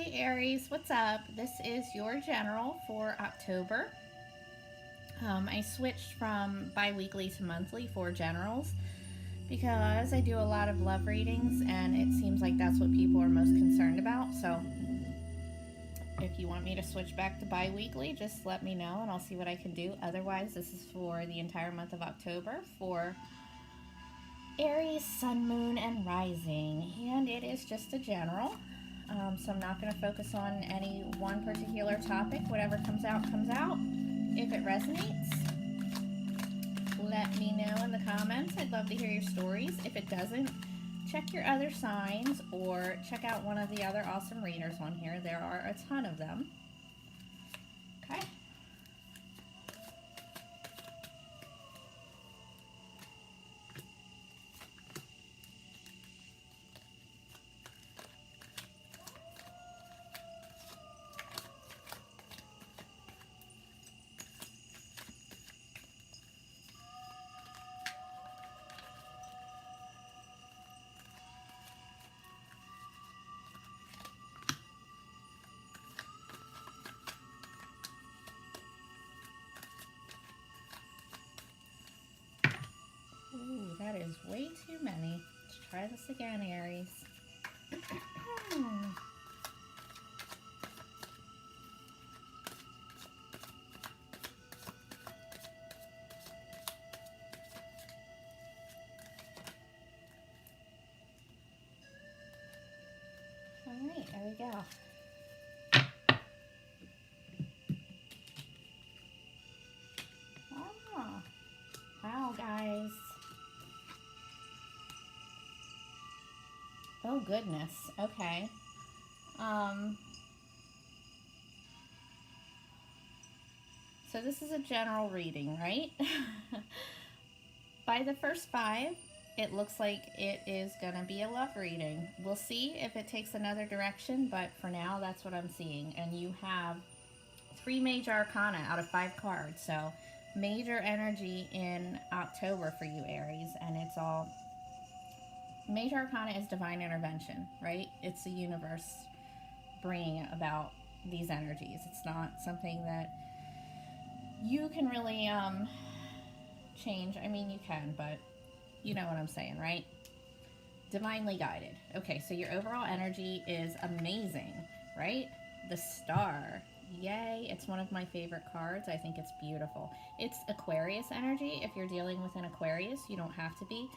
Hey Aries, what's up? This is your general for October. I switched from bi-weekly to monthly for generals because I do a lot of love readings and it seems like that's what people are most concerned about. So if you want me to switch back to bi-weekly, just let me know and I'll see what I can do. Otherwise, this is for the entire month of October for Aries, Sun, Moon, and Rising. And it is just a general. So I'm not going to focus on any one particular topic. Whatever comes out, comes out. If it resonates, let me know in the comments. I'd love to hear your stories. If it doesn't, check your other signs or check out one of the other awesome readers on here. There are a ton of them. Okay. Ooh, that is way too many. Let's try this again, Aries. Alright, there we go. Oh, wow, guys. Oh, goodness. Okay. So this is a general reading, right? By the first five, it looks like it is going to be a love reading. We'll see if it takes another direction, but for now, that's what I'm seeing. And you have three major arcana out of 5 cards. So major energy in October for you, Aries. And it's all, major arcana is divine intervention, right? It's the universe bringing about these energies. It's not something that you can really change. I mean, you can, but you know what I'm saying, right? Divinely guided. Okay, so your overall energy is amazing, right? The Star. Yay. It's one of my favorite cards. I think it's beautiful. It's Aquarius energy. If you're dealing with an Aquarius, you don't have to be.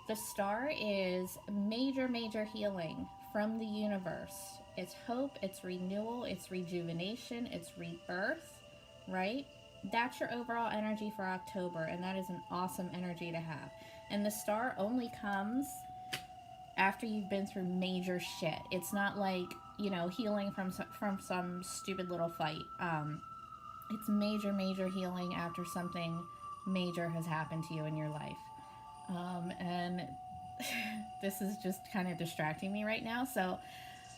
The Star is major, major healing from the universe. It's hope, it's renewal, it's rejuvenation, it's rebirth, right? That's your overall energy for October, and that is an awesome energy to have. And the Star only comes after you've been through major shit. It's not like, you know, healing from some stupid little fight. It's major, major healing after something major has happened to you in your life. And this is just kind of distracting me right now. So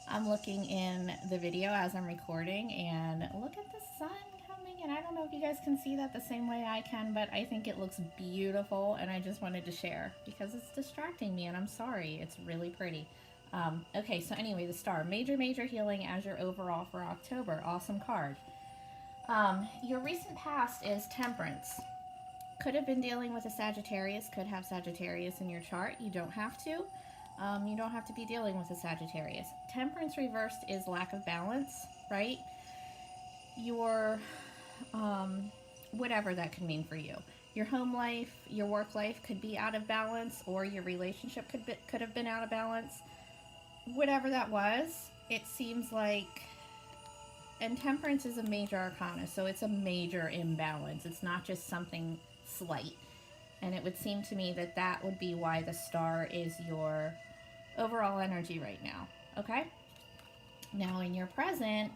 I'm looking in the video as I'm recording, and look at the sun coming in. I don't know if you guys can see that the same way I can, but I think it looks beautiful, and I just wanted to share because it's distracting me, and I'm sorry. It's really pretty. Okay, so anyway, the Star. Major, major healing as your overall for October. Awesome card. Your recent past is Temperance. Could have been dealing with a Sagittarius, could have Sagittarius in your chart. You don't have to. You don't have to be dealing with a Sagittarius. Temperance reversed is lack of balance, right? Your, whatever that could mean for you. Your home life, your work life could be out of balance, or your relationship could have been out of balance. Whatever that was, it seems like, and Temperance is a major arcana, so it's a major imbalance. It's not just something slight. And it would seem to me that that would be why the Star is your overall energy right now. Okay? Now in your present,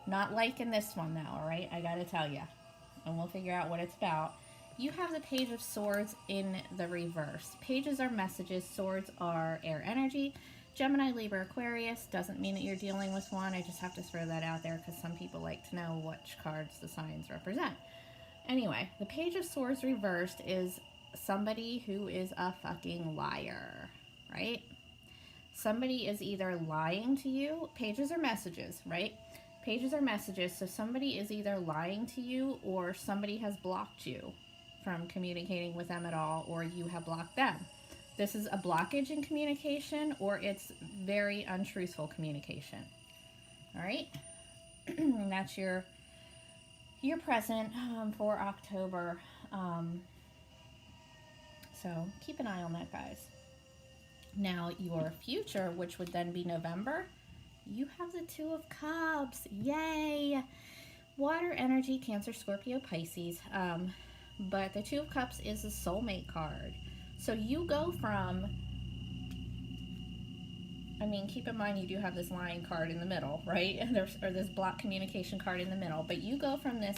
not liking this one though, alright? I gotta tell you. And we'll figure out what it's about. You have the Page of Swords in the reverse. Pages are messages, swords are air energy. Gemini, Libra, Aquarius doesn't mean that you're dealing with one. I just have to throw that out there because some people like to know which cards the signs represent. Anyway, the Page of Swords reversed is somebody who is a fucking liar, right? somebody is either lying to you. Pages are messages, right? Pages are messages. So somebody is either lying to you, or somebody has blocked you from communicating with them at all, or you have blocked them. This is a blockage in communication, or it's very untruthful communication. All right. That's your present for October. So keep an eye on that, guys. Now your future, which would then be November, you have the Two of Cups. Yay! Water energy, Cancer, Scorpio, Pisces. But the Two of Cups is a soulmate card. So you go from, I mean, keep in mind you do have this lying card in the middle, right? Or this block communication card in the middle. But you go from this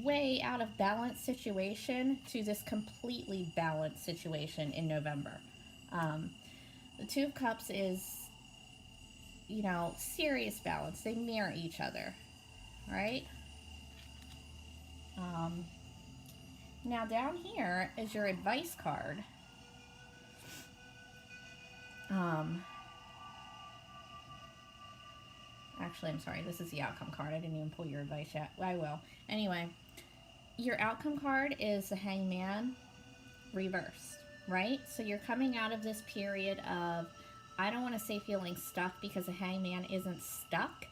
way out of balance situation to this completely balanced situation in November. The Two of Cups is, you know, serious balance. They mirror each other, right? Now down here is your advice card. Actually, I'm sorry, this is the outcome card. I didn't even pull your advice yet. I will. Anyway, your outcome card is the Hangman reversed, right? So you're coming out of this period of, I don't want to say feeling stuck, because the Hangman isn't stuck.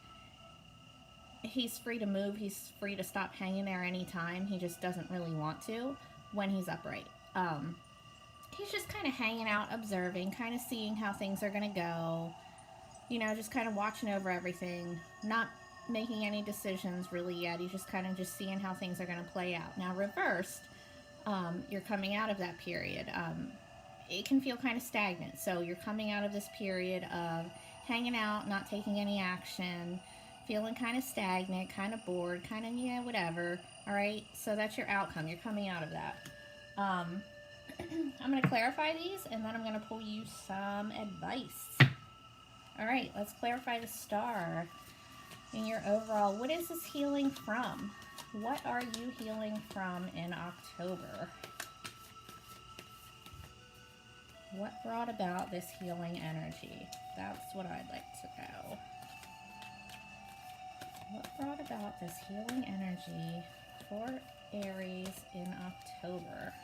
He's free to move. He's free to stop hanging there anytime. He just doesn't really want to when he's upright. He's just kind of hanging out, observing, kind of seeing how things are going to go. You know, just kind of watching over everything, not making any decisions really yet. He's just kind of just seeing how things are going to play out. Now, reversed, you're coming out of that period. It can feel kind of stagnant. So you're coming out of this period of hanging out, not taking any action, feeling kind of stagnant, kind of bored, kind of, yeah, whatever. All right, so that's your outcome. You're coming out of that. I'm going to clarify these, and then I'm going to pull you some advice. All right, let's clarify the star in your overall. What is this healing from? What are you healing from in October? What brought about this healing energy? That's what I'd like to know. What brought about this healing energy for Aries in October?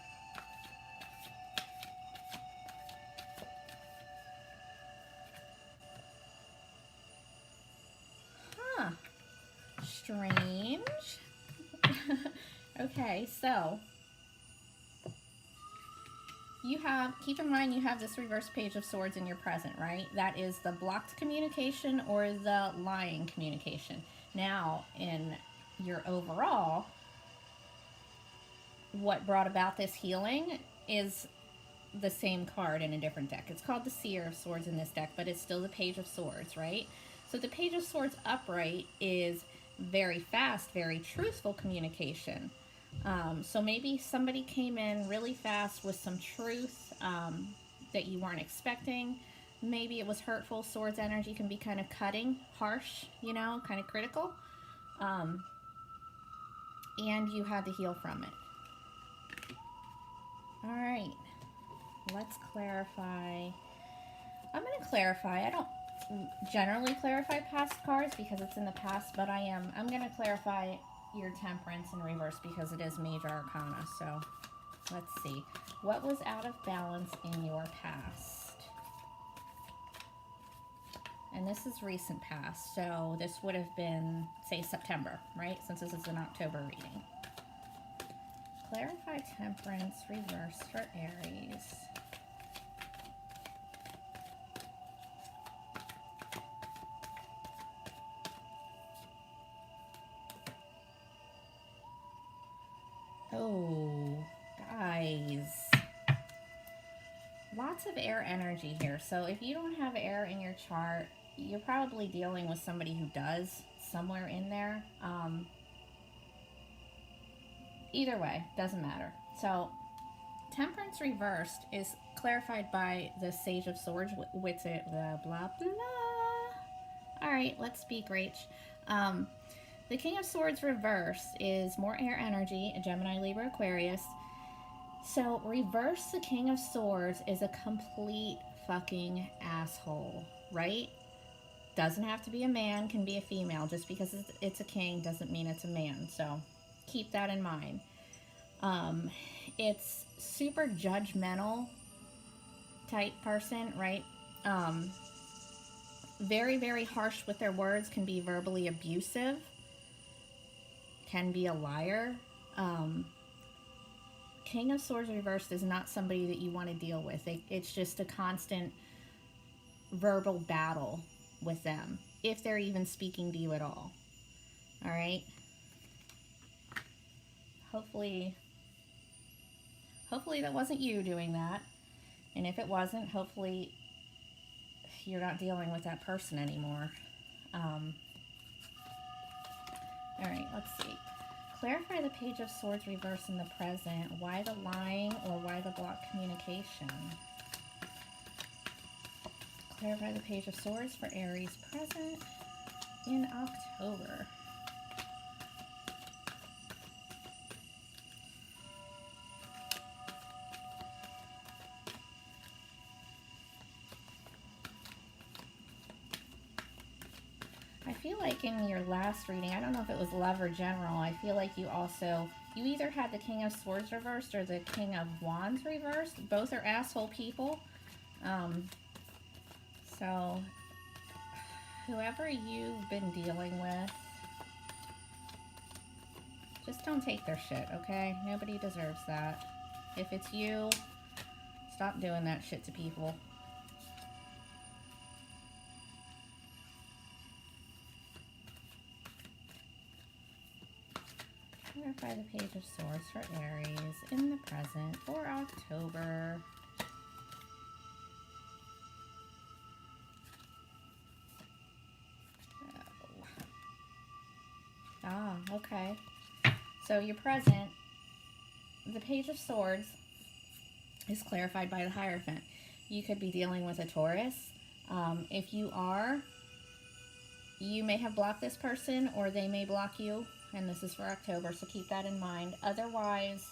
Huh. Strange. Okay, so you have, keep in mind you have this reverse Page of Swords in your present, right? That is the blocked communication or the lying communication. Now, in your overall, what brought about this healing is the same card in a different deck. It's called the Seer of Swords in this deck, but it's still the Page of Swords, right? So the Page of Swords upright is very fast, very truthful communication. So maybe somebody came in really fast with some truth that you weren't expecting. Maybe it was hurtful. Swords energy can be kind of cutting, harsh, you know, kind of critical. And you had to heal from it. All right, let's clarify. I'm going to clarify. I don't generally clarify past cards because it's in the past, but I'm going to clarify your Temperance in reverse because it is major arcana. So let's see. What was out of balance in your past? And this is recent past, so this would have been, say, September, right? Since this is an October reading. Clarify Temperance reverse for Aries. Oh, guys. Lots of air energy here. So if you don't have air in your chart, you're probably dealing with somebody who does somewhere in there. Either way, doesn't matter. So Temperance reversed is clarified by the Sage of Swords, with it, blah, blah, blah. All right, let's speak, Rach. The King of Swords reversed is more air energy, a Gemini, Libra, Aquarius. So reverse the King of Swords is a complete fucking asshole, right? Doesn't have to be a man, can be a female. Just because it's a king doesn't mean it's a man. So keep that in mind. It's super judgmental type person, right? Very, very harsh with their words, can be verbally abusive, can be a liar. King of Swords reversed is not somebody that you want to deal with. It's just a constant verbal battle with them, if they're even speaking to you at all. All right? Hopefully that wasn't you doing that. And if it wasn't, hopefully you're not dealing with that person anymore. All right, let's see. Clarify the Page of Swords reverse in the present. Why the lying or why the blocked communication? Clarify the Page of Swords for Aries present in October. I feel like in your last reading, I don't know if it was love or general, I feel like you either had the King of Swords reversed or the King of Wands reversed. Both are asshole people. So, whoever you've been dealing with, just don't take their shit, okay? Nobody deserves that. If it's you, stop doing that shit to people. Clarify the Page of Swords for Aries in the present for October. Ah, okay. So your present, the Page of Swords is clarified by the Hierophant. You could be dealing with a Taurus. If you are, you may have blocked this person or they may block you. And this is for October, so keep that in mind. Otherwise,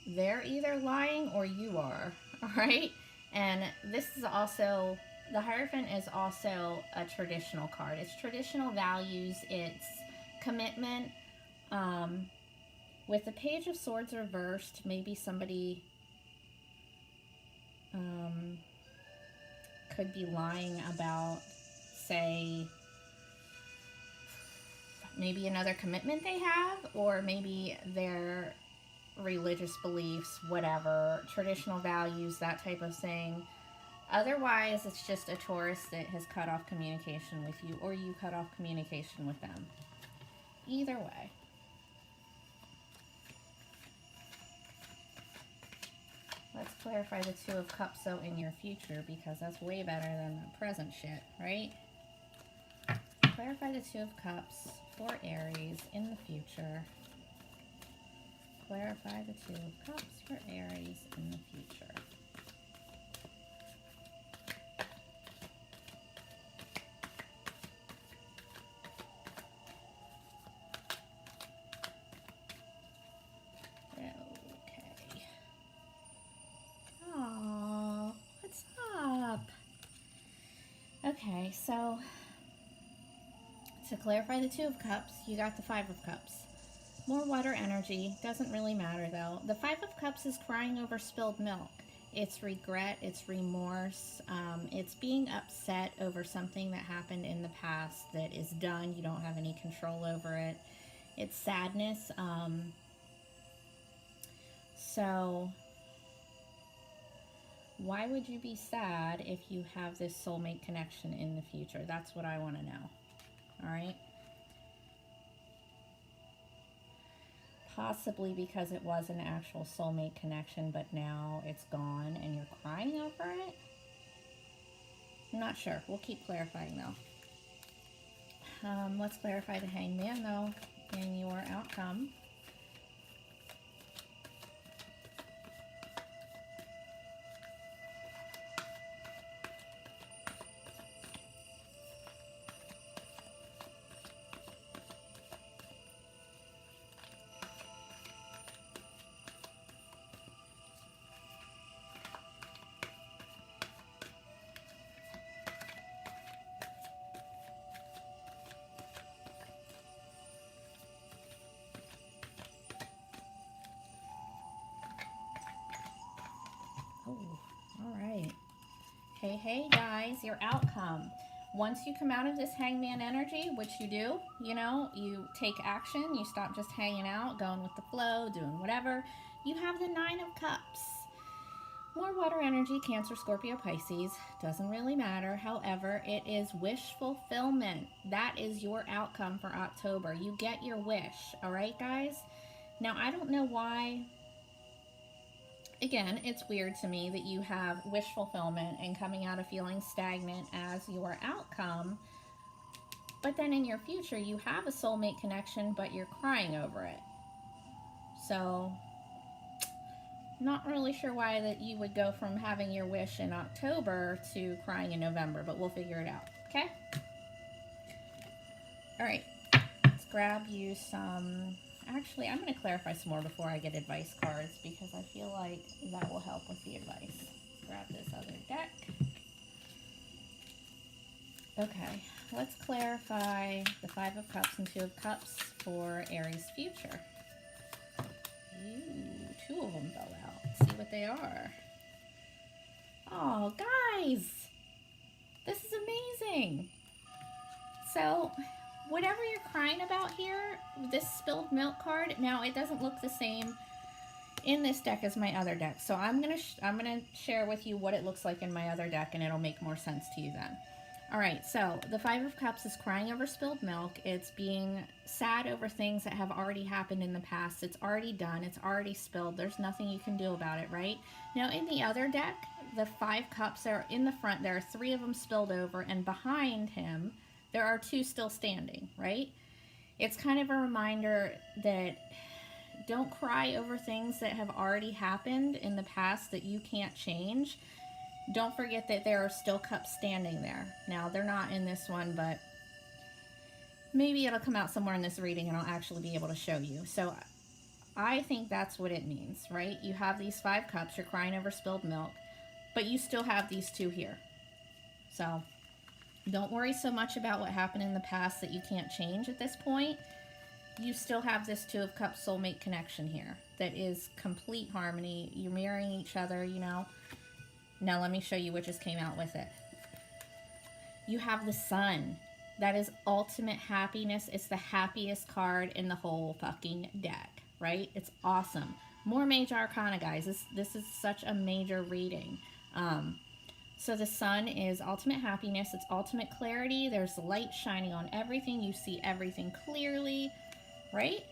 they're either lying or you are, all right? And this is also, the Hierophant is also a traditional card. It's traditional values, it's commitment. With the Page of Swords reversed, maybe somebody could be lying about, say, maybe another commitment they have, or maybe their religious beliefs, whatever, traditional values, that type of thing. Otherwise, it's just a Taurus that has cut off communication with you, or you cut off communication with them. Either way. Let's clarify the Two of Cups, though, in your future, because that's way better than the present shit, right? Clarify the Two of Cups for Aries in the future. Clarify the Two of Cups for Aries in the future. Okay. Aww, what's up? Okay, so to clarify the Two of Cups, you got the Five of Cups. More water energy, doesn't really matter though. The Five of Cups is crying over spilled milk. It's regret, it's remorse, it's being upset over something that happened in the past that is done. You don't have any control over it. It's sadness. So why would you be sad if you have this soulmate connection in the future? That's what I want to know. All right? Possibly because it was an actual soulmate connection, but now it's gone and you're crying over it? I'm not sure. We'll keep clarifying though. Let's clarify the Hangman though in your outcome. hey guys, your outcome. Once you come out of this hangman energy, which you do, you know, you take action, you stop just hanging out, going with the flow, doing whatever, you have the Nine of Cups. More water energy, Cancer, Scorpio, Pisces, doesn't really matter. However, it is wish fulfillment. That is your outcome for October. You get your wish, all right, guys? Now, I don't know why, again, it's weird to me that you have wish fulfillment and coming out of feeling stagnant as your outcome, but then in your future, you have a soulmate connection, but you're crying over it. So, not really sure why that you would go from having your wish in October to crying in November, but we'll figure it out, okay? All right, let's grab you some... Actually, I'm going to clarify some more before I get advice cards because I feel like that will help with the advice. Let's grab this other deck. Okay, let's clarify the Five of Cups and Two of Cups for Aries' future. Ooh, two of them fell out. Let's see what they are. Oh, guys, this is amazing. So, whatever you're crying about here, this spilled milk card, now it doesn't look the same in this deck as my other deck. So I'm gonna share with you what it looks like in my other deck, and it'll make more sense to you then. All right, so the Five of Cups is crying over spilled milk. It's being sad over things that have already happened in the past. It's already done. It's already spilled. There's nothing you can do about it, right? Now, in the other deck, the Five Cups are in the front. There are three of them spilled over, and behind him, there are two still standing, right? It's kind of a reminder that don't cry over things that have already happened in the past that you can't change. Don't forget that there are still cups standing there. Now, they're not in this one, but maybe it'll come out somewhere in this reading and I'll actually be able to show you. So I think that's what it means, right? You have these Five Cups, you're crying over spilled milk, but you still have these two here. So don't worry so much about what happened in the past that you can't change at this point. You still have this Two of Cups soulmate connection here that is complete harmony. You're mirroring each other, you know. Now let me show you what just came out with it. You have the Sun. That is ultimate happiness. It's the happiest card in the whole fucking deck, right? It's awesome. More major arcana, guys. This is such a major reading. So the Sun is ultimate happiness. It's ultimate clarity. There's light shining on everything. You see everything clearly, right?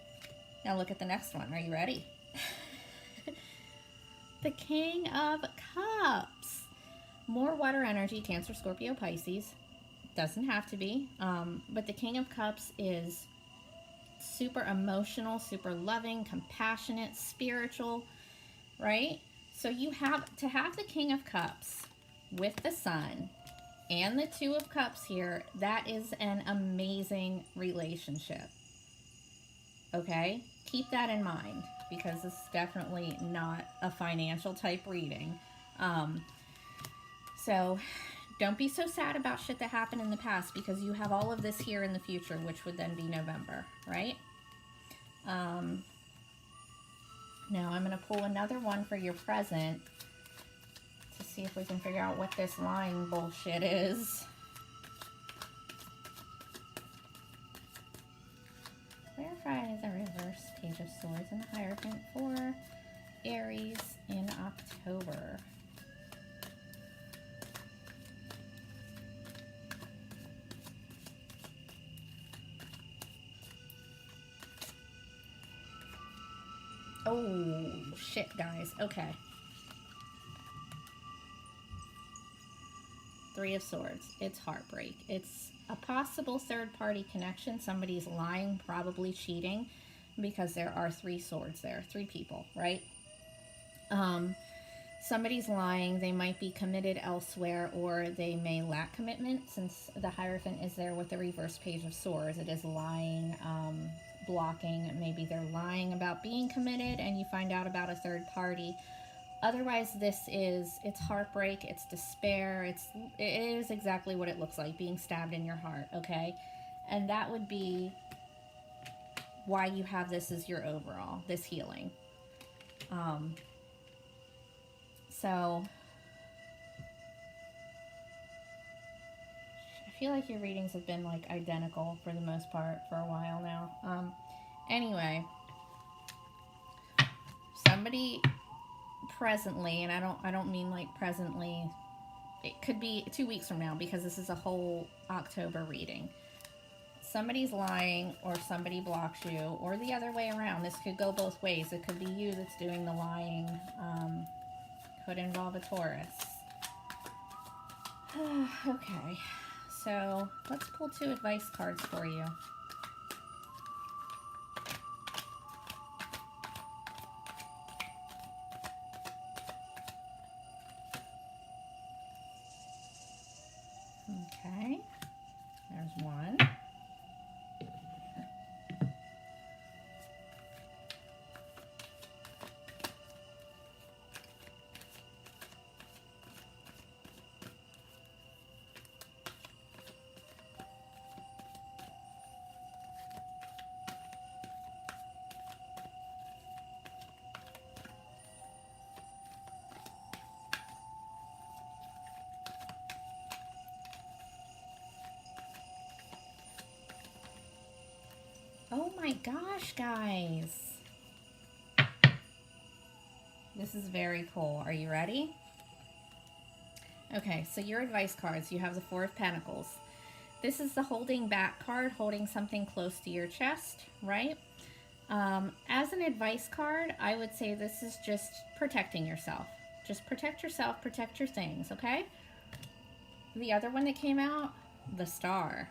Now look at the next one. Are you ready? The King of Cups. More water energy, Cancer, Scorpio, Pisces. Doesn't have to be. But the King of Cups is super emotional, super loving, compassionate, spiritual, right? So you have to have the King of Cups with the Sun and the Two of Cups here. That is an amazing relationship. Okay? Keep that in mind because this is definitely not a financial type reading. So don't be so sad about shit that happened in the past because you have all of this here in the future, which would then be November, right? Now I'm going to pull another one for your present to see if we can figure out what this lying bullshit is. Clarify the reverse Page of Swords and the Hierophant for Aries in October. Oh, shit, guys. Okay. Three of Swords. It's heartbreak. It's a possible third-party connection. Somebody's lying, probably cheating, because there are three swords there. Three people, right? Somebody's lying. They might be committed elsewhere, or they may lack commitment. Since the Hierophant is there with the reverse Page of Swords, it is lying, blocking. Maybe they're lying about being committed, and you find out about a third party. Otherwise, it's heartbreak, it's despair, it is exactly what it looks like, being stabbed in your heart, okay? And that would be why you have this as your overall, this healing. So, feel like your readings have been like identical for the most part for a while now. Anyway, somebody presently, and I don't mean like presently, it could be 2 weeks from now because this is a whole October reading. Somebody's lying or somebody blocks you, or the other way around. This could go both ways. It could be you that's doing the lying. Could involve a Taurus. Okay, so let's pull 2 advice cards for you. Okay, there's one. Oh my gosh, guys. This is very cool. Are you ready? Okay, so your advice cards, you have the 4 of Pentacles. This is the holding back card, holding something close to your chest, right? As an advice card, I would say this is just protecting yourself. Just protect yourself, protect your things, okay? The other one that came out, the Star.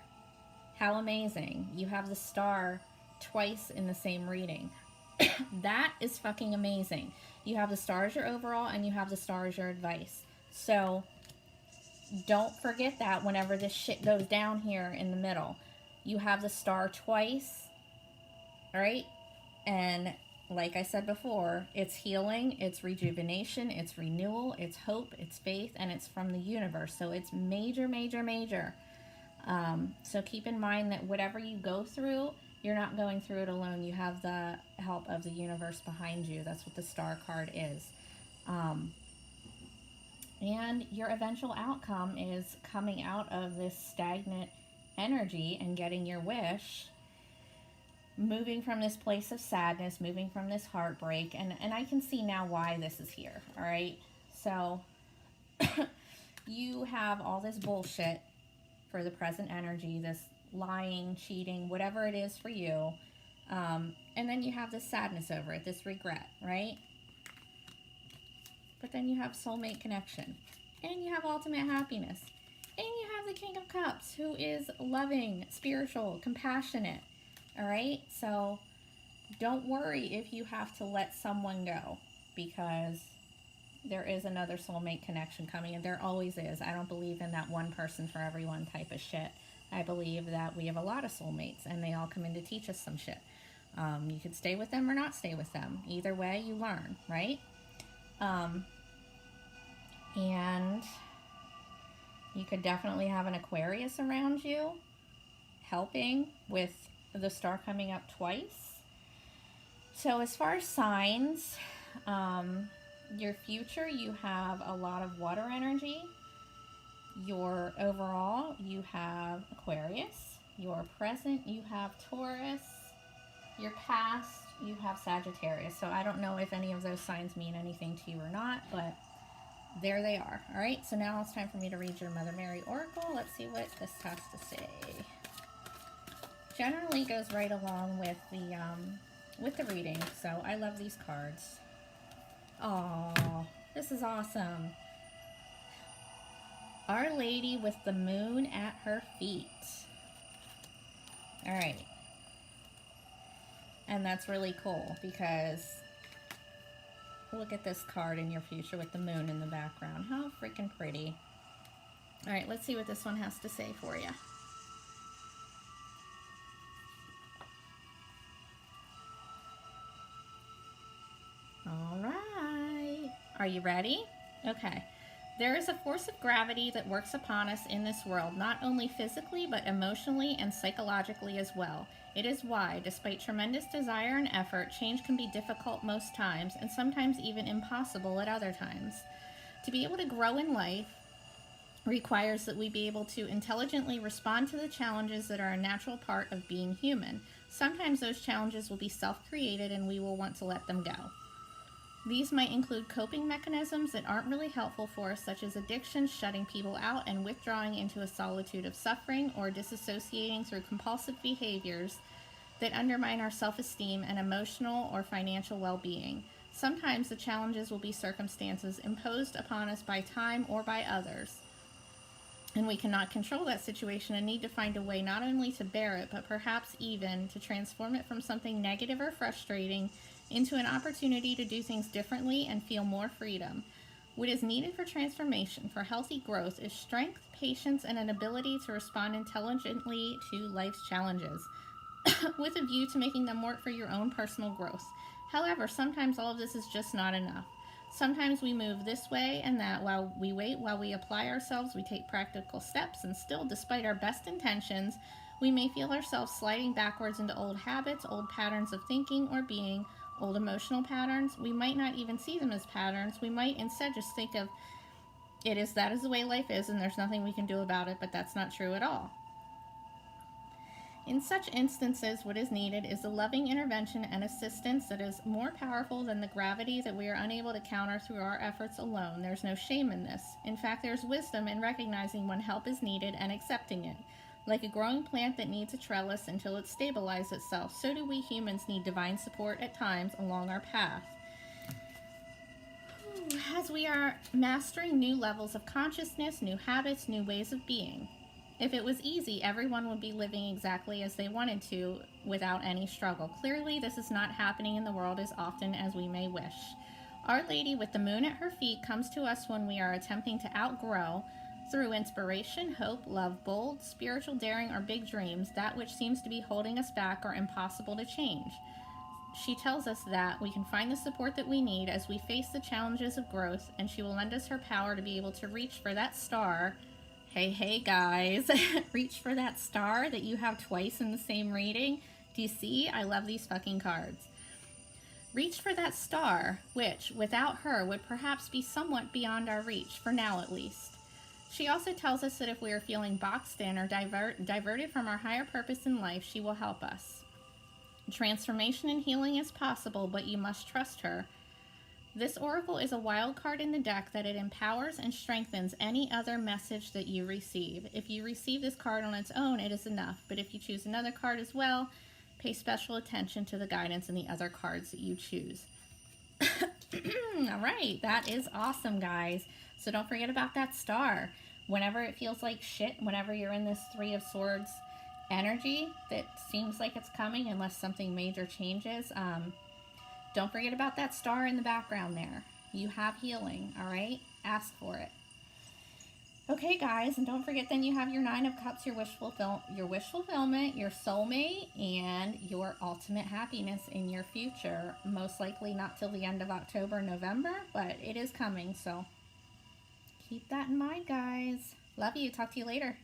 How amazing. You have the Star twice in the same reading. That is fucking amazing. You have the Star as your overall and you have the Star as your advice. So don't forget that whenever this shit goes down here in the middle. You have the Star twice, all right? And like I said before, it's healing, it's rejuvenation, it's renewal, it's hope, it's faith, and it's from the universe. So it's major, major, major. So keep in mind that whatever you go through, you're not going through it alone. You have the help of the universe behind you. That's what the Star card is. And your eventual outcome is coming out of this stagnant energy and getting your wish, moving from this place of sadness, moving from this heartbreak. And I can see now why this is here, all right? So you have all this bullshit for the present energy, this lying, cheating, whatever it is for you. And then you have this sadness over it, this regret, right? But then you have soulmate connection. And you have ultimate happiness. And you have the King of Cups, who is loving, spiritual, compassionate. All right? So don't worry if you have to let someone go, because there is another soulmate connection coming, and there always is. I don't believe in that one person for everyone type of shit. I believe that we have a lot of soulmates, and they all come in to teach us some shit. You could stay with them or not stay with them. Either way, you learn, right? And you could definitely have an Aquarius around you, helping with the Star coming up twice. So as far as signs, your future, you have a lot of water energy. Your overall, you have Aquarius. Your present, you have Taurus. Your past, you have Sagittarius. So I don't know if any of those signs mean anything to you or not, but there they are. All right, so now it's time for me to read your Mother Mary Oracle. Let's see what this has to say. Generally goes right along with the reading, so I love these cards. Oh, this is awesome. Our Lady with the Moon at her feet. All right. And that's really cool because look at this card in your future with the moon in the background. How freaking pretty. All right, let's see what this one has to say for you. All right. Are you ready? Okay. There is a force of gravity that works upon us in this world, not only physically, but emotionally and psychologically as well. It is why, despite tremendous desire and effort, change can be difficult most times, and sometimes even impossible at other times. To be able to grow in life, requires that we be able to intelligently respond to the challenges that are a natural part of being human. Sometimes those challenges will be self-created and we will want to let them go. These might include coping mechanisms that aren't really helpful for us, such as addiction, shutting people out, and withdrawing into a solitude of suffering, or disassociating through compulsive behaviors that undermine our self-esteem and emotional or financial well-being. Sometimes the challenges will be circumstances imposed upon us by time or by others, and we cannot control that situation and need to find a way not only to bear it, but perhaps even to transform it from something negative or frustrating into an opportunity to do things differently and feel more freedom. What is needed for transformation, for healthy growth, is strength, patience, and an ability to respond intelligently to life's challenges, with a view to making them work for your own personal growth. However, sometimes all of this is just not enough. Sometimes we move this way and that while we wait, while we apply ourselves, we take practical steps, and still, despite our best intentions, we may feel ourselves sliding backwards into old habits, old patterns of thinking or being, old emotional patterns. We might not even see them as patterns. We might instead just think of that is the way life is and there's nothing we can do about it, but that's not true at all. In such instances, what is needed is a loving intervention and assistance that is more powerful than the gravity that we are unable to counter through our efforts alone. There's no shame in this. In fact, there's wisdom in recognizing when help is needed and accepting it. Like a growing plant that needs a trellis until it stabilizes itself, so do we humans need divine support at times along our path. As we are mastering new levels of consciousness, new habits, new ways of being. If it was easy, everyone would be living exactly as they wanted to without any struggle. Clearly, this is not happening in the world as often as we may wish. Our Lady with the moon at her feet comes to us when we are attempting to outgrow, through inspiration, hope, love, bold, spiritual daring, or big dreams, that which seems to be holding us back or impossible to change. She tells us that we can find the support that we need as we face the challenges of growth, and she will lend us her power to be able to reach for that star. Hey guys, reach for that star that you have twice in the same reading. Do you see? I love these fucking cards. Reach for that star, which, without her, would perhaps be somewhat beyond our reach, for now at least. She also tells us that if we are feeling boxed in or diverted from our higher purpose in life, she will help us. Transformation and healing is possible, but you must trust her. This oracle is a wild card in the deck that it empowers and strengthens any other message that you receive. If you receive this card on its own, it is enough. But if you choose another card as well, pay special attention to the guidance in the other cards that you choose. All right, that is awesome, guys. So don't forget about that star. Whenever it feels like shit, whenever you're in this Three of Swords energy that seems like it's coming unless something major changes, don't forget about that star in the background there. You have healing, all right? Ask for it. Okay, guys, and don't forget then you have your Nine of Cups, your wish fulfillment, your soulmate, and your ultimate happiness in your future. Most likely not till the end of October, November, but it is coming, so keep that in mind, guys. Love you. Talk to you later.